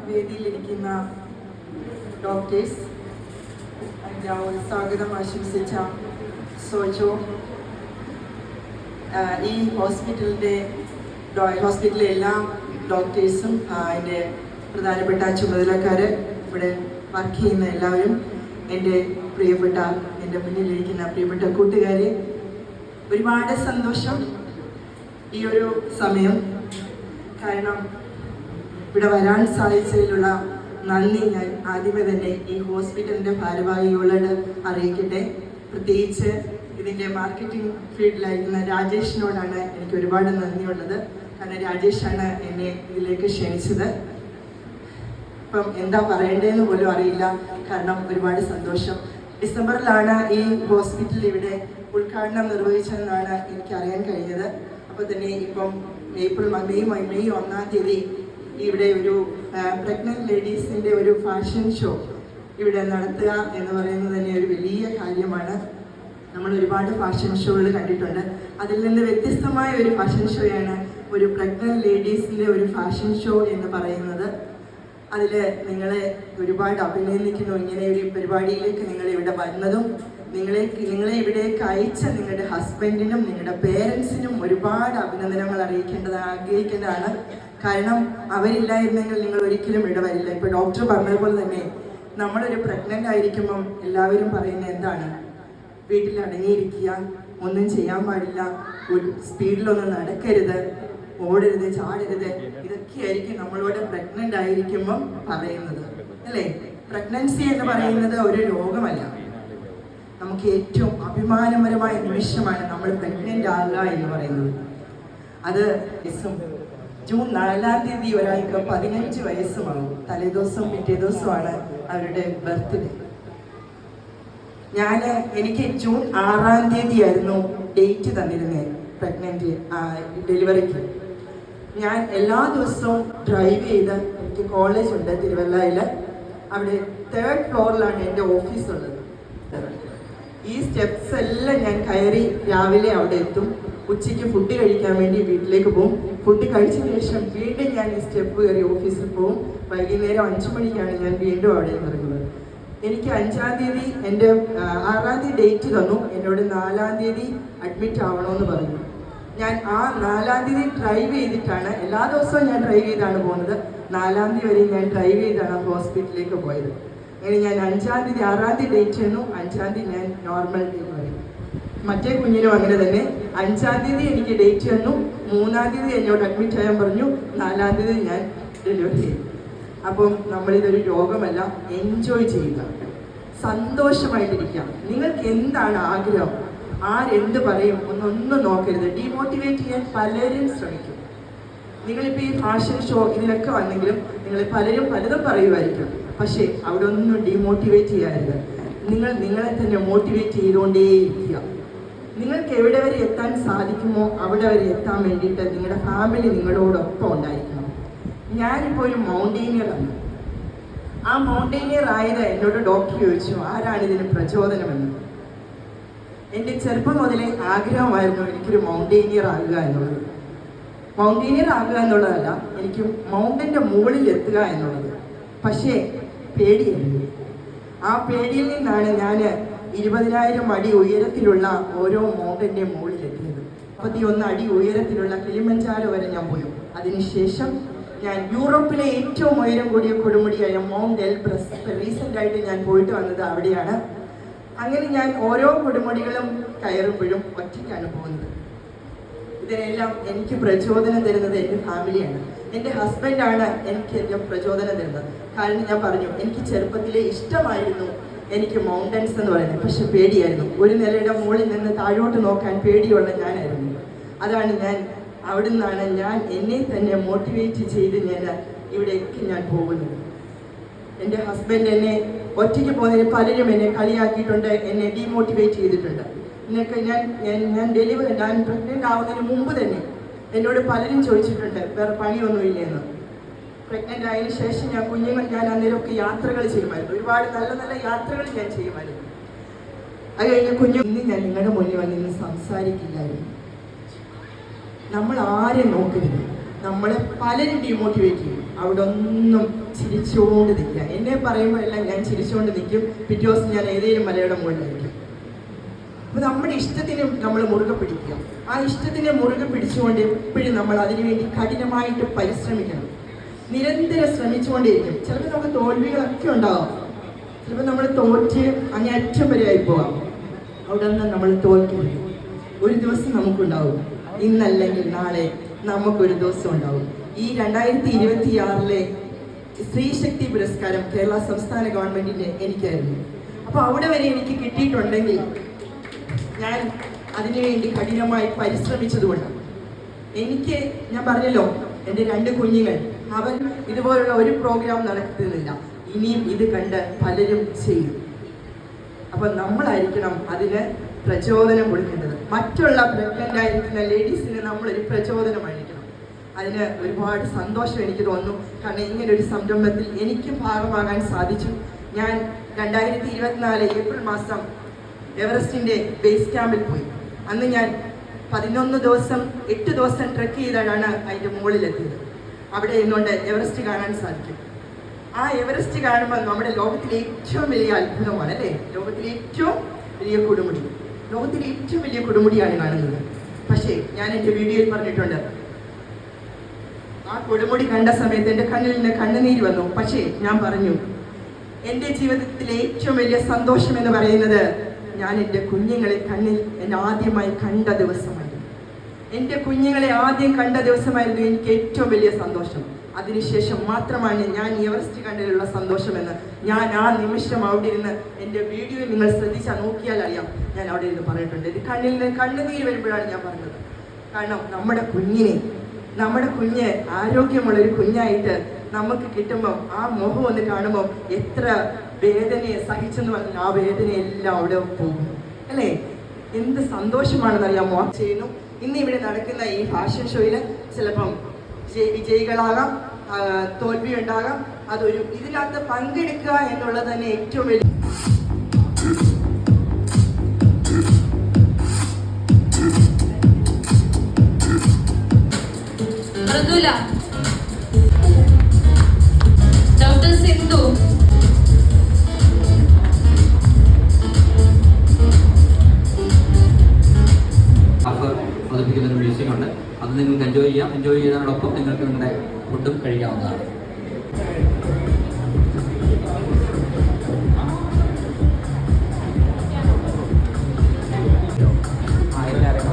വേദിയിലിരിക്കുന്ന doctors, ഒരു സ്വാഗതം ആശംസിച്ച സോജോ, ഈ ഹോസ്പിറ്റലിലെ എല്ലാ ഡോക്ടേഴ്സും അതിൻ്റെ പ്രധാനപ്പെട്ട ചുമതലക്കാർ, ഇവിടെ വർക്ക് ചെയ്യുന്ന എല്ലാവരും, എൻ്റെ മുന്നിലിരിക്കുന്ന പ്രിയപ്പെട്ട കൂട്ടുകാരെ, ഒരുപാട് സന്തോഷം ഈ ഒരു സമയം. കാരണം ഇവിടെ വരാൻ സാധിച്ചതിലുള്ള നന്ദി ഞാൻ ആദ്യമേ തന്നെ ഈ ഹോസ്പിറ്റലിൻ്റെ ഭാരവാഹികളോട് അറിയിക്കട്ടെ. പ്രത്യേകിച്ച് ഇതിൻ്റെ മാർക്കറ്റിംഗ് ഫീൽഡിലായിരുന്ന രാജേഷിനോടാണ് എനിക്ക് ഒരുപാട് നന്ദിയുള്ളത്. കാരണം രാജേഷാണ് എന്നെ ഇതിലേക്ക് ക്ഷണിച്ചത്. ഇപ്പം എന്താ പറയേണ്ടതെന്ന് പോലും അറിയില്ല. കാരണം ഒരുപാട് സന്തോഷം. ഡിസംബറിലാണ് ഈ ഹോസ്പിറ്റൽ ഇവിടെ ഉദ്ഘാടനം നിർവഹിച്ചതെന്നാണ് എനിക്ക് അറിയാൻ കഴിഞ്ഞത്. അപ്പോൾ തന്നെ ഇപ്പം മെയ് 1-ാം തീയതി ഇവിടെ ഒരു പ്രഗ്നന്റ് ലേഡീസിൻ്റെ ഒരു ഫാഷൻ ഷോ ഇവിടെ നടത്തുക എന്ന് പറയുന്നത് തന്നെ ഒരു വലിയ കാര്യമാണ്. നമ്മൾ ഒരുപാട് ഫാഷൻ ഷോകൾ കണ്ടിട്ടുണ്ട്. അതിൽ നിന്ന് വ്യത്യസ്തമായ ഒരു ഫാഷൻ ഷോയാണ് ഒരു പ്രഗ്നന്റ് ലേഡീസിൻ്റെ ഒരു ഫാഷൻ ഷോ എന്ന് പറയുന്നത്. അതിൽ നിങ്ങളെ ഒരുപാട് അഭിനന്ദിക്കുന്നു. ഇങ്ങനെ ഒരു പരിപാടിയിലേക്ക് നിങ്ങൾ ഇവിടെ വരുന്നതും നിങ്ങളെ ഇവിടേക്ക് അയച്ച നിങ്ങളുടെ ഹസ്ബൻഡിനും നിങ്ങളുടെ പേരൻസിനും ഒരുപാട് അഭിനന്ദനങ്ങൾ ആഗ്രഹിക്കേണ്ടതാണ്. കാരണം അവരില്ലായിരുന്നെങ്കിൽ നിങ്ങൾ ഒരിക്കലും ഇവിടെ വരില്ല. ഇപ്പോൾ ഡോക്ടർ പറഞ്ഞതുപോലെ തന്നെ നമ്മളൊരു പ്രഗ്നൻ്റ് ആയിരിക്കുമ്പം എല്ലാവരും പറയുന്നത് എന്താണ്? വീട്ടിൽ അടങ്ങിയിരിക്കുക, ഒന്നും ചെയ്യാൻ പാടില്ല, സ്പീഡിലൊന്നും നടക്കരുത്, ഓടരുത്, ചാടരുത്. ഇതൊക്കെയായിരിക്കും നമ്മളോട് പ്രഗ്നൻ്റ് ആയിരിക്കുമ്പം പറയുന്നത്, അല്ലേ? പ്രഗ്നൻസി എന്ന് പറയുന്നത് ഒരു രോഗമല്ല. നമുക്ക് ഏറ്റവും അഭിമാനപരമായ നിമിഷമാണ് നമ്മൾ പ്രഗ്നൻ്റ് ആകുക എന്ന് പറയുന്നത്. അത് ജൂൺ 4-ാം തീയതി ഒരാൾക്ക് 15 വയസ്സുമാകും. തലേദിവസവും പിറ്റേ ദിവസമാണ് അവരുടെ ബർത്ത്ഡേ. എനിക്ക് ജൂൺ 6-ാം തീയതി ആയിരുന്നു ഡേറ്റ് തന്നിരുന്നത് പ്രഗ്നൻ്റ് ഡെലിവറിക്ക്. ഞാൻ എല്ലാ ദിവസവും ഡ്രൈവ് ചെയ്ത്, എനിക്ക് കോളേജ് ഉണ്ട് തിരുവല്ലയിൽ, അവിടെ 3rd ഫ്ലോറിലാണ് എൻ്റെ ഓഫീസ് ഉള്ളത്. ഈ സ്റ്റെപ്സ് എല്ലാം ഞാൻ കയറി രാവിലെ അവിടെ എത്തും. ഉച്ചയ്ക്ക് ഫുഡ് കഴിക്കാൻ വേണ്ടി വീട്ടിലേക്ക് പോകും. ഫുഡ് കഴിച്ചതിന് ശേഷം വീണ്ടും ഞാൻ ഈ സ്റ്റെപ്പ് കയറി ഓഫീസിൽ പോകും. വൈകുന്നേരം 5 മണിക്കാണ് ഞാൻ വീണ്ടും അവിടെ ഇറങ്ങുന്നത്. എനിക്ക് 5-ാം തീയതി 6-ാം തീയതി ഡേറ്റ് തന്നു. എന്നോട് 4-ാം തീയതി അഡ്മിറ്റ് ആവണമെന്ന് പറഞ്ഞു. ഞാൻ ആ 4-ാം തീയതി ഡ്രൈവ് ചെയ്തിട്ടാണ്, എല്ലാ ദിവസവും ഞാൻ ഡ്രൈവ് ചെയ്താണ് പോകുന്നത്. 4-ാം തീയതി വരെ ഞാൻ ഡ്രൈവ് ചെയ്താണ് ഹോസ്പിറ്റലിലേക്ക് പോയത്. അങ്ങനെ ഞാൻ 5-ാം തീയതി 6-ാം തീയതി ഡേറ്റ് തന്നു. 5-ാം തീയതി ഞാൻ നോർമൽ ഡെലിവറി. മറ്റേ കുഞ്ഞിനും അങ്ങനെ തന്നെ 5-ാം തീയതി എനിക്ക് ഡേറ്റ് തന്നു. 3-ാം തീയതി എന്നോട് അഡ്മിറ്റ് ചെയ്യാൻ പറഞ്ഞു. 4-ാം തീയതി ഞാൻ ഡെലിവറി ചെയ്തു. അപ്പം നമ്മളിതൊരു രോഗമല്ല. എൻജോയ് ചെയ്യുക, സന്തോഷമായിട്ടിരിക്കുക. നിങ്ങൾക്ക് എന്താണ് ആഗ്രഹം, ആരെന്ത് പറയും ഒന്നും നോക്കരുത്. ഡീമോട്ടിവേറ്റ് ചെയ്യാൻ പലരും ശ്രമിക്കും. നിങ്ങളിപ്പോൾ ഈ ഫാഷൻ ഷോ ഇതിലൊക്കെ വന്നെങ്കിലും നിങ്ങൾ പലതും പറയുമായിരിക്കും. പക്ഷേ അവിടെ ഒന്നും ഡീമോട്ടിവേറ്റ് ചെയ്യരുത്. നിങ്ങളെ തന്നെ മോട്ടിവേറ്റ് ചെയ്തുകൊണ്ടേയിരിക്കുക. നിങ്ങൾക്ക് എവിടെ വരെ എത്താൻ സാധിക്കുമോ അവിടെ വരെ എത്താൻ വേണ്ടിയിട്ട് നിങ്ങളുടെ ഫാമിലി നിങ്ങളോടൊപ്പം ഉണ്ടായിരിക്കണം. ഞാനിപ്പോൾ ഒരു മൗണ്ടെയ്നിയറാണ്. ആ മൗണ്ടെയ്നിയർ ആയത് എന്നോട് ഡോക്ടർ ചോദിച്ചു, ആരാണ് ഇതിന് പ്രചോദനമെന്ന്. എൻ്റെ ചെറുപ്പം മുതലേ ആഗ്രഹമായിരുന്നു എനിക്കൊരു മൗണ്ടെയ്നിയർ ആകുക എന്നുള്ളത്. മൗണ്ടെയ്നിയർ ആകുക എന്നുള്ളതല്ല, എനിക്ക് മൗണ്ടൻ്റെ മുകളിൽ എത്തുക എന്നുള്ളത്. പക്ഷേ പേടിയായിരുന്നു. ആ പേടിയിൽ നിന്നാണ് ഞാൻ 20,000 അടി ഉയരത്തിലുള്ള ഓരോ മൗണ്ടൻ്റെ മുകളിലെത്തിയത്. 31 അടി ഉയരത്തിലുള്ള കിളിമഞ്ചാരോ വരെ ഞാൻ പോയി. അതിനുശേഷം ഞാൻ യൂറോപ്പിലെ ഏറ്റവും ഉയരം കൂടിയ കൊടുമുടിയായ മൗണ്ട് എൽബ്രസ് റീസെൻ്റായിട്ട് ഞാൻ പോയിട്ട് വന്നത് അവിടെയാണ്. അങ്ങനെ ഞാൻ ഓരോ കൊടുമുടികളും കയറുമ്പോഴും ഒറ്റയ്ക്കാണ് പോകുന്നത്. ഇതിനെല്ലാം എനിക്ക് പ്രചോദനം തരുന്നത് എൻ്റെ ഫാമിലിയാണ്. എൻ്റെ ഹസ്ബൻഡാണ് എനിക്ക് എൻ്റെ പ്രചോദനം തരുന്നത്. കാരണം ഞാൻ പറഞ്ഞു, എനിക്ക് ചെറുപ്പത്തിലെ ഇഷ്ടമായിരുന്നു എനിക്ക് മൗണ്ടൻസ് എന്ന് പറയുന്നത്. പക്ഷെ പേടിയായിരുന്നു. ഒരു നിലയുടെ മുകളിൽ നിന്ന് താഴോട്ട് നോക്കാൻ പേടിയുള്ള ഞാനായിരുന്നു. അതാണ് അവിടെ നിന്നാണ് ഞാൻ എന്നെ തന്നെ മോട്ടിവേറ്റ് ചെയ്ത് ഇവിടേക്ക് ഞാൻ പോകുന്നത്. എൻ്റെ ഹസ്ബൻഡ് എന്നെ ഒറ്റയ്ക്ക് പോകുന്നതിന് പലരും എന്നെ കളിയാക്കിയിട്ടുണ്ട്, എന്നെ ഡീമോട്ടിവേറ്റ് ചെയ്തിട്ടുണ്ട്. എന്നൊക്കെ ഞാൻ പ്രഗ്നൻ്റ് ആവുന്നതിന് മുമ്പ് തന്നെ എന്നോട് പലരും ചോദിച്ചിട്ടുണ്ട്, വേറെ പണിയൊന്നുമില്ലെന്ന്. പ്രഗ്നൻ്റ് ആയതിനു ശേഷം ഞാൻ അന്നേരമൊക്കെ യാത്രകൾ ചെയ്യുമായിരുന്നു. ഒരുപാട് നല്ല നല്ല യാത്രകൾ ഞാൻ ചെയ്യുമായിരുന്നു. അത് കഴിഞ്ഞ് ഞാൻ നിങ്ങളുടെ മുന്നിൽ വന്നിരുന്ന് സംസാരിക്കില്ലായിരുന്നു. നമ്മൾ ആരെ നോക്കരുത്. നമ്മളെ പലരും ഡീമോട്ടിവേറ്റ് ചെയ്യും. അവിടെ ഒന്നും ചിരിച്ചുകൊണ്ട് നിൽക്കുക. എന്നെ പറയുമ്പോഴെല്ലാം ഞാൻ ചിരിച്ചുകൊണ്ട് നിൽക്കും. പിറ്റേ ദിവസം ഞാൻ ഏതെങ്കിലും മലയുടെ മുകളിലായിരിക്കും. അപ്പോൾ നമ്മുടെ ഇഷ്ടത്തിന് നമ്മൾ മുറുകെ പിടിക്കുക. ആ ഇഷ്ടത്തിനെ മുറുകെ പിടിച്ചുകൊണ്ട് എപ്പോഴും നമ്മൾ അതിനുവേണ്ടി കഠിനമായിട്ട് പരിശ്രമിക്കണം. നിരന്തരം ശ്രമിച്ചുകൊണ്ടേയിരിക്കും. ചിലപ്പോൾ നമുക്ക് തോൽവികളൊക്കെ ഉണ്ടാവാം. ചിലപ്പോൾ നമ്മൾ തോറ്റ് അങ്ങേ അറ്റം വരെ ആയി പോകാം. അവിടെ നിന്ന് നമ്മൾ തോൽക്കരുത്. ഒരു ദിവസം നമുക്കുണ്ടാവും. ഇന്നല്ലെങ്കിൽ നാളെ നമുക്കൊരു ദിവസം ഉണ്ടാവും. ഈ 2026 സ്ത്രീശക്തി പുരസ്കാരം കേരള സംസ്ഥാന ഗവൺമെന്റിന്റെ എനിക്കായിരുന്നു. അപ്പോൾ അവിടെ വരെ എനിക്ക് കിട്ടിയിട്ടുണ്ടെങ്കിൽ ഞാൻ അതിനുവേണ്ടി കഠിനമായി പരിശ്രമിച്ചതുകൊണ്ടാണ്. ഞാൻ പറഞ്ഞല്ലോ, എൻ്റെ 2 കുഞ്ഞുങ്ങൾ, അവൻ ഇതുപോലുള്ള ഒരു പ്രോഗ്രാം നടത്തുന്നില്ല. ഇനിയും ഇത് കണ്ട് പലരും ചെയ്യും. അപ്പം നമ്മളായിരിക്കണം അതിന് പ്രചോദനം കൊടുക്കേണ്ടത്. മറ്റുള്ള പ്രഗ്നൻ്റ് ആയിരിക്കുന്ന ലേഡീസിന് നമ്മളൊരു പ്രചോദനമായിരിക്കണം. അതിന് ഒരുപാട് സന്തോഷം എനിക്ക് തോന്നുന്നു. കാരണം ഇങ്ങനൊരു സംരംഭത്തിൽ എനിക്ക് ഭാഗമാകാൻ സാധിച്ചു. ഞാൻ 2024 ഏപ്രിൽ മാസം എവറസ്റ്റിൻ്റെ ബേസ് ക്യാമ്പിൽ പോയി. അന്ന് ഞാൻ 8 ദിവസം ട്രെക്ക് ചെയ്താണ് അതിൻ്റെ മുകളിലെത്തിയത്. അവിടെ നിന്നുകൊണ്ട് എവറസ്റ്റ് കാണാൻ സാധിക്കും. ആ എവറസ്റ്റ് കാണുമ്പോൾ നമ്മുടെ ലോകത്തിലെ ഏറ്റവും വലിയ അത്ഭുതമാണ് അല്ലേ? ലോകത്തിലെ ഏറ്റവും വലിയ കൊടുമുടിയാണ് കാണുന്നത്. പക്ഷേ ഞാൻ എൻ്റെ വീഡിയോയിൽ പറഞ്ഞിട്ടുണ്ട്, ആ കൊടുമുടി കണ്ട സമയത്ത് എൻ്റെ കണ്ണിൽ നിന്ന് കണ്ണുനീര് വന്നു. പക്ഷേ ഞാൻ പറഞ്ഞു, എൻ്റെ ജീവിതത്തിലെ ഏറ്റവും വലിയ സന്തോഷം എന്ന് പറയുന്നത് ഞാൻ എൻ്റെ കുഞ്ഞുങ്ങളെ എന്നെ ആദ്യമായി കണ്ട ദിവസമായിരുന്നു. എൻ്റെ കുഞ്ഞുങ്ങളെ ആദ്യം കണ്ട ദിവസമായിരുന്നു എനിക്ക് ഏറ്റവും വലിയ സന്തോഷം. അതിനുശേഷം മാത്രമാണ് ഞാൻ എവറസ്റ്റ് കണ്ടതിലുള്ള സന്തോഷമെന്ന് ഞാൻ ആ നിമിഷം അവിടെ ഇരുന്ന് എൻ്റെ വീഡിയോയിൽ നിങ്ങൾ ശ്രദ്ധിച്ചാൽ നോക്കിയാൽ അറിയാം, ഞാൻ അവിടെ ഇരുന്ന് പറഞ്ഞിട്ടുണ്ട്. ഇത് കണ്ണിൽ നിന്ന് കണ്ണുനീര് വരുമ്പോഴാണ് ഞാൻ പറഞ്ഞത്. കാരണം നമ്മുടെ കുഞ്ഞ് ആരോഗ്യമുള്ളൊരു കുഞ്ഞായിട്ട് നമുക്ക് കിട്ടുമ്പം ആ മുഖം ഒന്ന് കാണുമ്പോൾ എത്ര വേദനയെ സഹിച്ചെന്ന് പറഞ്ഞാൽ ആ വേദനയെല്ലാം അവിടെ പോകും അല്ലേ? എന്ത് സന്തോഷമാണെന്നറിയാമോ ചെയ്യുന്നു. ഇന്ന് ഇവിടെ നടക്കുന്ന ഈ ഫാഷൻ ഷോയിൽ ചിലപ്പം വിജയികളാകാം, തോൽവി ഉണ്ടാകാം. ഇതിനകത്ത് പങ്കെടുക്കുക എന്നുള്ളത് തന്നെ ഏറ്റവും വലിയ ഡോക്ടർ സിന്ധു, അവതരിപ്പിക്കുന്നൊരു മ്യൂസിയം ഉണ്ട്. അത് നിങ്ങൾക്ക് എൻജോയ് ചെയ്യുന്നതിനോടൊപ്പം നിങ്ങൾക്ക് നിങ്ങളുടെ ഫുഡും കഴിക്കാവുന്നതാണ്. എല്ലാവരും